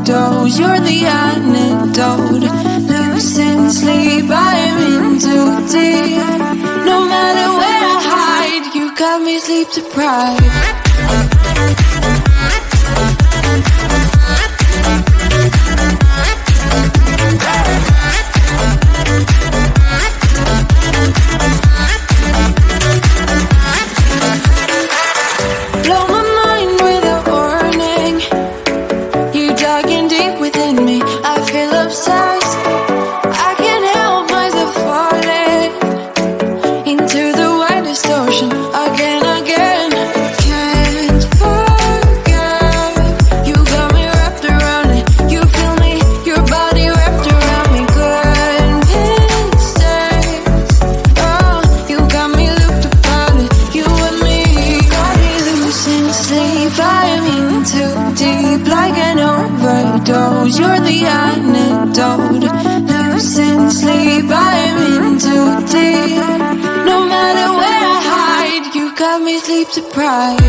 overdose. You're the antidote. Losing sleep, I'm in too deep. No matter where I hide, you got me sleep deprived. You're the antidote. Losing sleep, I'm in too deep. No matter where I hide, you got me sleep deprived.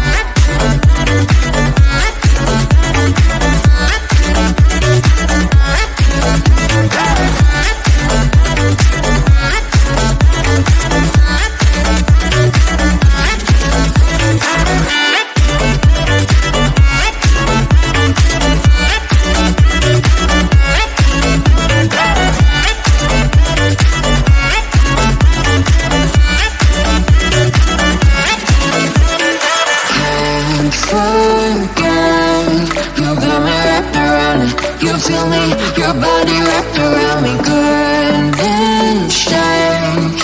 Feel me, your body wrapped around me, good and strange.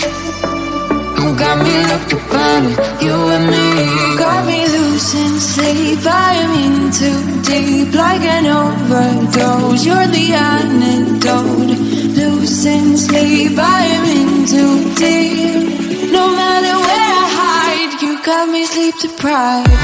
You got me looked upon it, you and me. Got me losing sleep, I'm in too deep, like an overdose. You're the antidote. Losing sleep, I'm in too deep. No matter where I hide, you got me sleep deprived.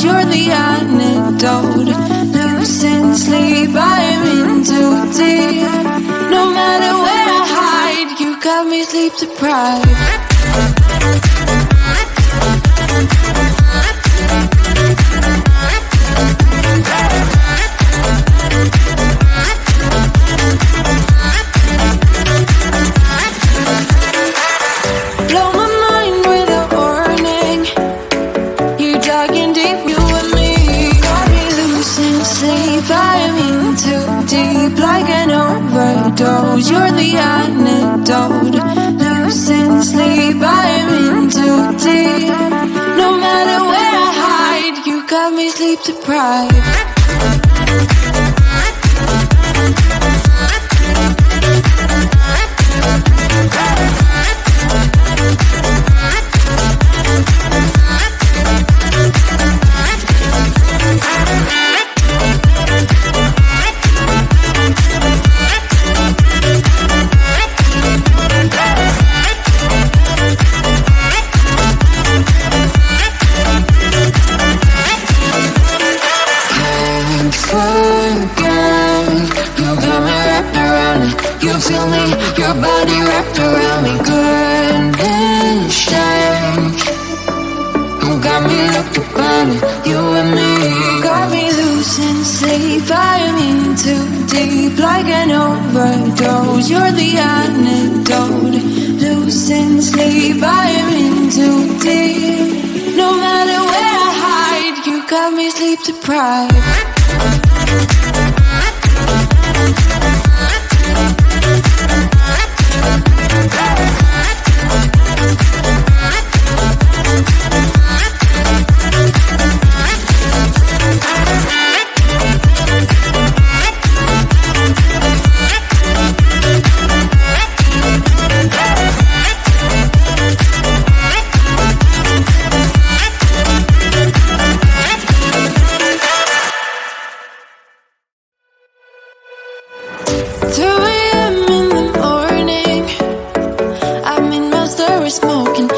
You're the antidote. Losing sleep, I'm in too deep. No matter where I hide, you got me sleep deprived. You're the antidote. Losing sleep, I'm in too deep. No matter where I hide, you got me sleep deprived. Feel me, your body wrapped around me, good and strange. You got me looked upon it, you and me. Got me losing sleep, I'm in too deep, like an overdose. You're the antidote. Losing sleep, I'm sleep deprived. Smoking